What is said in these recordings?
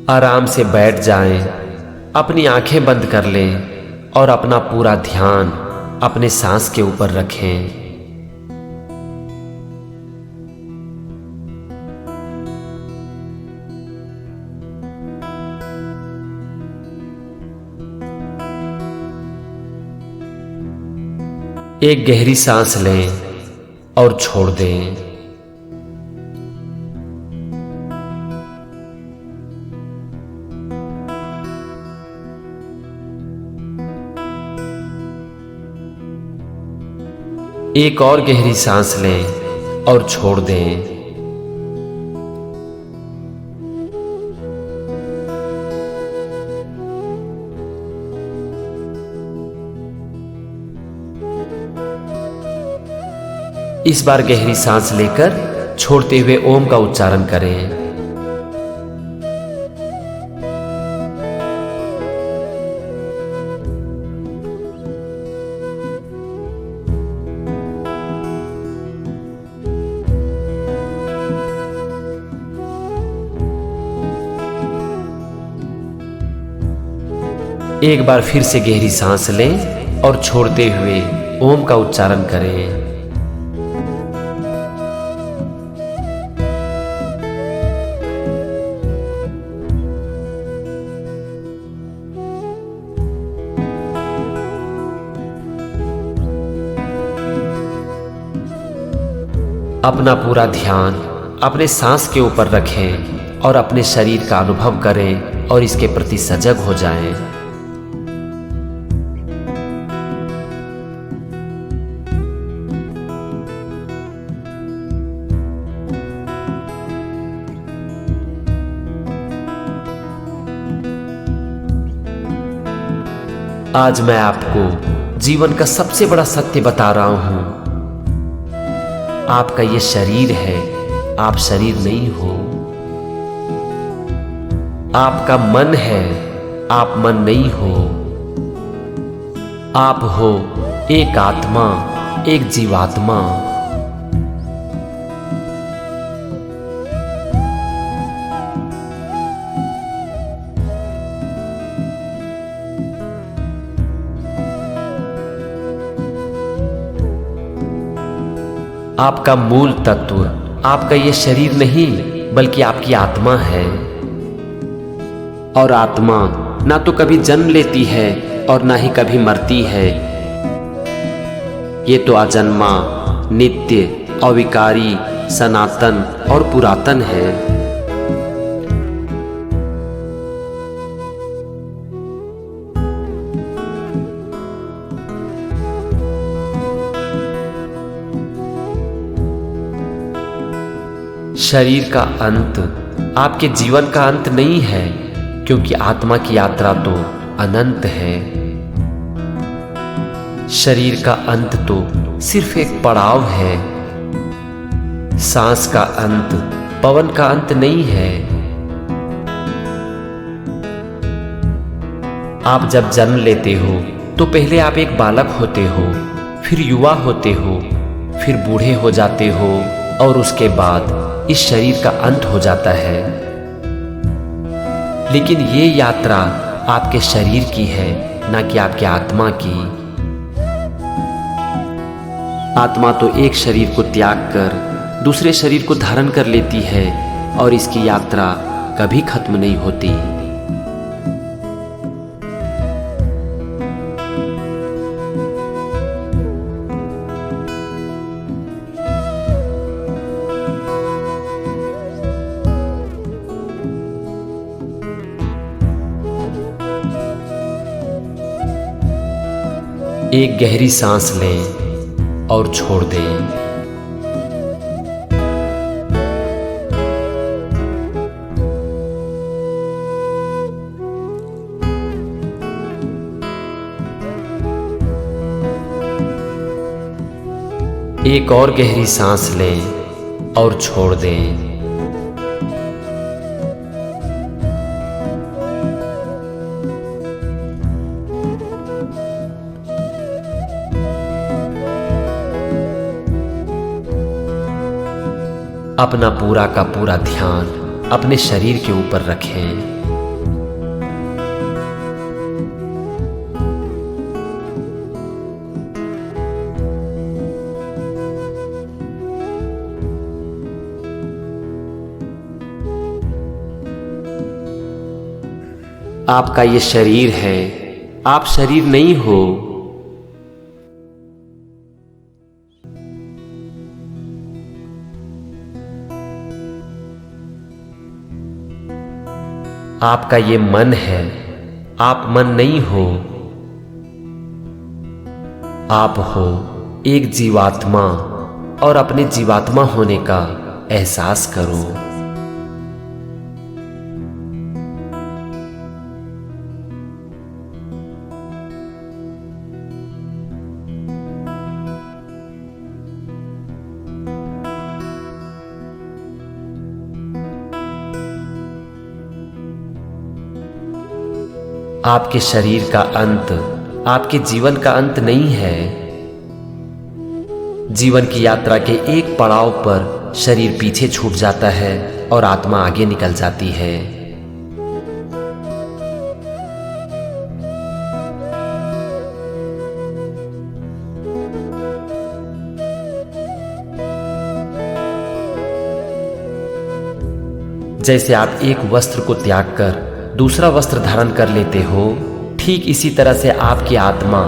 आराम से बैठ जाएं, अपनी आंखें बंद कर लें और अपना पूरा ध्यान अपने सांस के ऊपर रखें। एक गहरी सांस लें और छोड़ दें। एक और गहरी सांस लें और छोड़ दें। इस बार गहरी सांस लेकर छोड़ते हुए ओम का उच्चारण करें। एक बार फिर से गहरी सांस लें और छोड़ते हुए ओम का उच्चारण करें। अपना पूरा ध्यान अपने सांस के ऊपर रखें और अपने शरीर का अनुभव करें और इसके प्रति सजग हो जाएं। आज मैं आपको जीवन का सबसे बड़ा सत्य बता रहा हूं। आपका ये शरीर है, आप शरीर नहीं हो। आपका मन है, आप मन नहीं हो। आप हो एक आत्मा, एक जीवात्मा। आपका मूल तत्व आपका ये शरीर नहीं बल्कि आपकी आत्मा है। और आत्मा ना तो कभी जन्म लेती है और ना ही कभी मरती है। ये तो अजन्मा, नित्य, अविकारी, सनातन और पुरातन है। शरीर का अंत आपके जीवन का अंत नहीं है, क्योंकि आत्मा की यात्रा तो अनंत है। शरीर का अंत तो सिर्फ एक पड़ाव है। सांस का अंत पवन का अंत नहीं है। आप जब जन्म लेते हो तो पहले आप एक बालक होते हो, फिर युवा होते हो, फिर बूढ़े हो जाते हो और उसके बाद इस शरीर का अंत हो जाता है। लेकिन ये यात्रा आपके शरीर की है, ना कि आपके आत्मा की। आत्मा तो एक शरीर को त्याग कर दूसरे शरीर को धारण कर लेती है और इसकी यात्रा कभी खत्म नहीं होती। एक गहरी सांस लें और छोड़ दें। एक और गहरी सांस लें और छोड़ दें। अपना पूरा का पूरा ध्यान अपने शरीर के ऊपर रखें। आपका ये शरीर है, आप शरीर नहीं हो। आपका ये मन है, आप मन नहीं हो। आप हो एक जीवात्मा और अपने जीवात्मा होने का एहसास करो। आपके शरीर का अंत आपके जीवन का अंत नहीं है। जीवन की यात्रा के एक पड़ाव पर शरीर पीछे छूट जाता है और आत्मा आगे निकल जाती है। जैसे आप एक वस्त्र को त्याग कर दूसरा वस्त्र धारण कर लेते हो, ठीक इसी तरह से आपकी आत्मा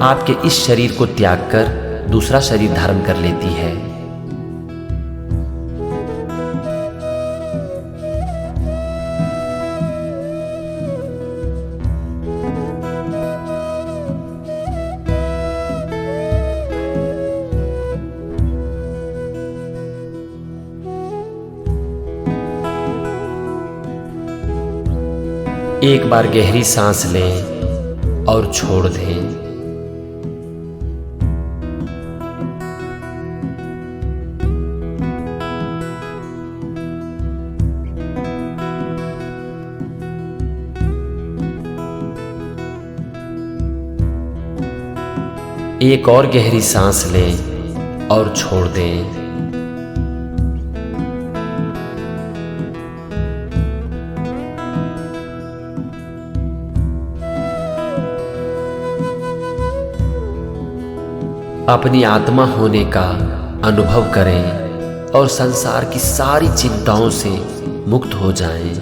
आपके इस शरीर को त्याग कर दूसरा शरीर धारण कर लेती है। एक बार गहरी सांस लें और छोड़ दें। एक और गहरी सांस लें और छोड़ दें। अपनी आत्मा होने का अनुभव करें और संसार की सारी चिंताओं से मुक्त हो जाएं।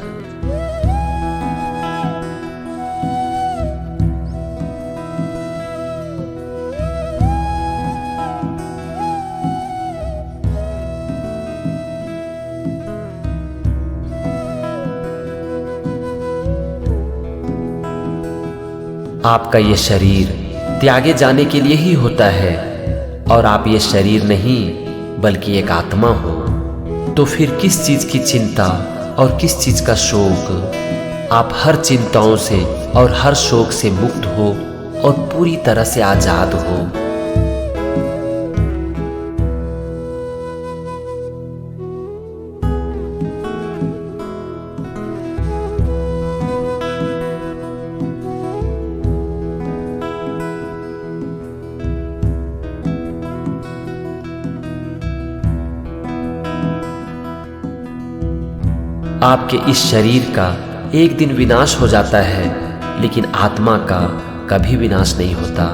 आपका ये शरीर त्यागे जाने के लिए ही होता है और आप ये शरीर नहीं बल्कि एक आत्मा हो। तो फिर किस चीज की चिंता और किस चीज का शोक। आप हर चिंताओं से और हर शोक से मुक्त हो और पूरी तरह से आजाद हो। आपके इस शरीर का एक दिन विनाश हो जाता है, लेकिन आत्मा का कभी विनाश नहीं होता।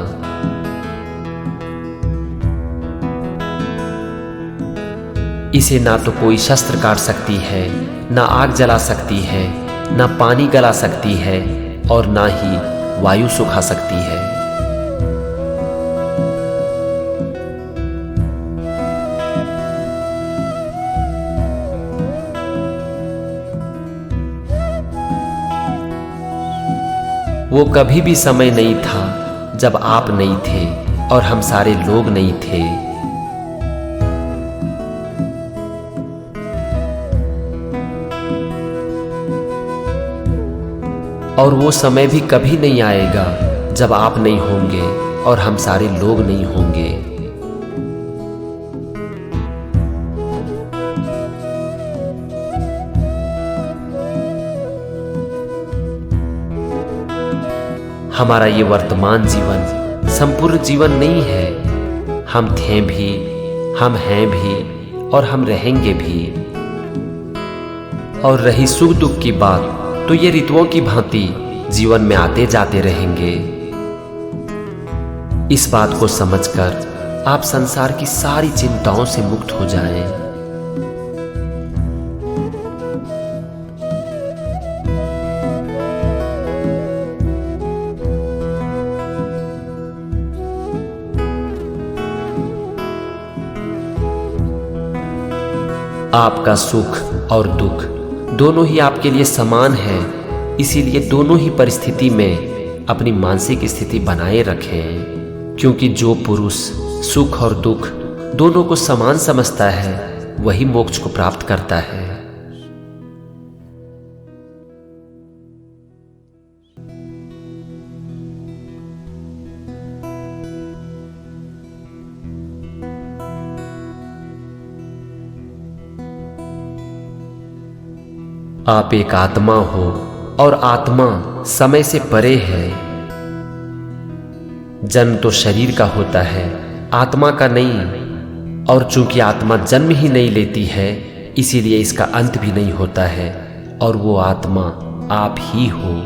इसे ना तो कोई शस्त्र काट सकती है, ना आग जला सकती है, ना पानी गला सकती है और ना ही वायु सुखा सकती है। वो कभी भी समय नहीं था जब आप नहीं थे और हम सारे लोग नहीं थे। और वो समय भी कभी नहीं आएगा जब आप नहीं होंगे और हम सारे लोग नहीं होंगे। हमारा ये वर्तमान जीवन संपूर्ण जीवन नहीं है। हम थे भी, हम हैं भी और हम रहेंगे भी। और रही सुख दुख की बात, तो ये ऋतुओं की भांति जीवन में आते जाते रहेंगे। इस बात को समझकर आप संसार की सारी चिंताओं से मुक्त हो जाएं। आपका सुख और दुख दोनों ही आपके लिए समान है, इसीलिए दोनों ही परिस्थिति में अपनी मानसिक स्थिति बनाए रखें, क्योंकि जो पुरुष सुख और दुख दोनों को समान समझता है वही मोक्ष को प्राप्त करता है। आप एक आत्मा हो और आत्मा समय से परे है। जन्म तो शरीर का होता है, आत्मा का नहीं। और चूंकि आत्मा जन्म ही नहीं लेती है, इसीलिए इसका अंत भी नहीं होता है, और वो आत्मा आप ही हो।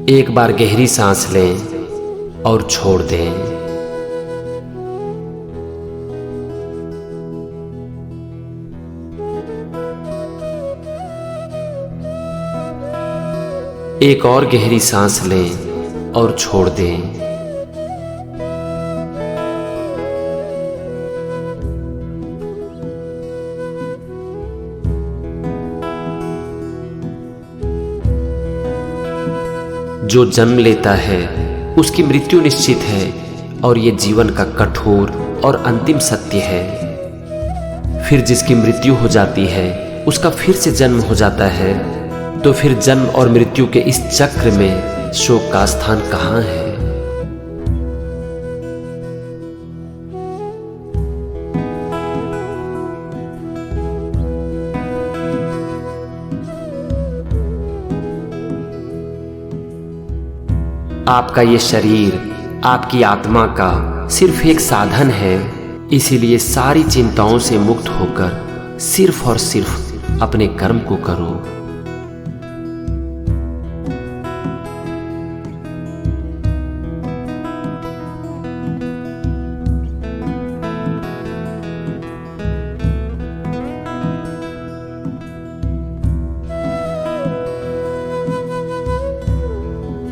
एक बार गहरी सांस लें और छोड़ दें। एक और गहरी सांस लें और छोड़ दें। जो जन्म लेता है उसकी मृत्यु निश्चित है, और ये जीवन का कठोर और अंतिम सत्य है। फिर जिसकी मृत्यु हो जाती है उसका फिर से जन्म हो जाता है, तो फिर जन्म और मृत्यु के इस चक्र में शोक का स्थान कहाँ है? आपका ये शरीर आपकी आत्मा का सिर्फ एक साधन है, इसीलिए सारी चिंताओं से मुक्त होकर सिर्फ और सिर्फ अपने कर्म को करो।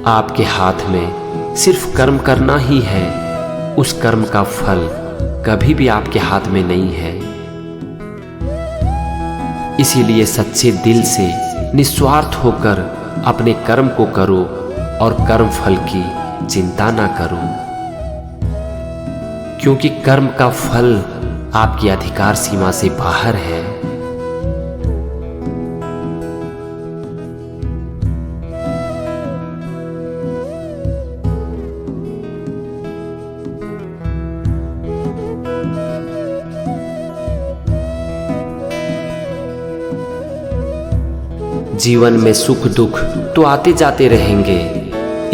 आपके हाथ में सिर्फ कर्म करना ही है, उस कर्म का फल कभी भी आपके हाथ में नहीं है। इसीलिए सच्चे दिल से निस्वार्थ होकर अपने कर्म को करो और कर्म फल की चिंता ना करो, क्योंकि कर्म का फल आपकी अधिकार सीमा से बाहर है। जीवन में सुख दुख तो आते जाते रहेंगे,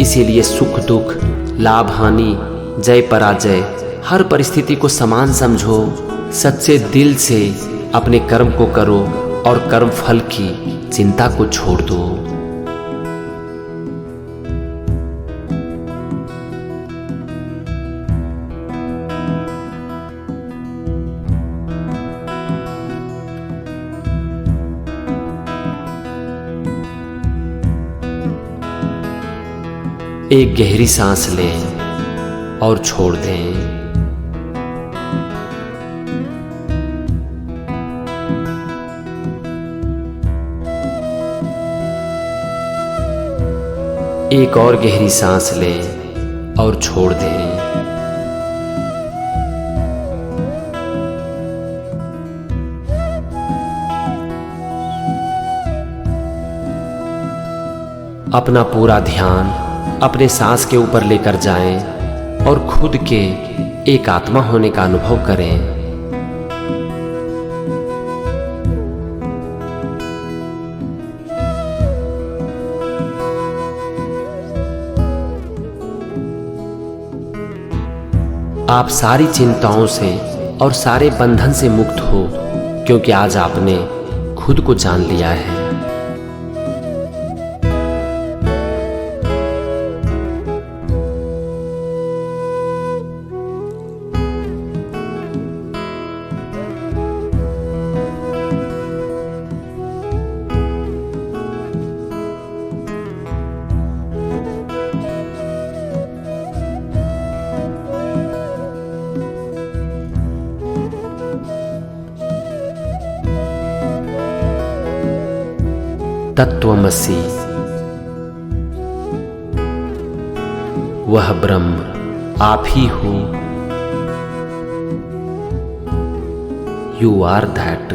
इसीलिए सुख दुख, लाभ हानि, जय पराजय, हर परिस्थिति को समान समझो। सच्चे दिल से अपने कर्म को करो और कर्म फल की चिंता को छोड़ दो। एक गहरी सांस लें और छोड़ दें। एक और गहरी सांस लें और छोड़ दें। अपना पूरा ध्यान अपने सांस के ऊपर लेकर जाएं और खुद के एक आत्मा होने का अनुभव करें। आप सारी चिंताओं से और सारे बंधन से मुक्त हो, क्योंकि आज आपने खुद को जान लिया है। तत्वमसि, वह ब्रह्म आप ही हो। You are that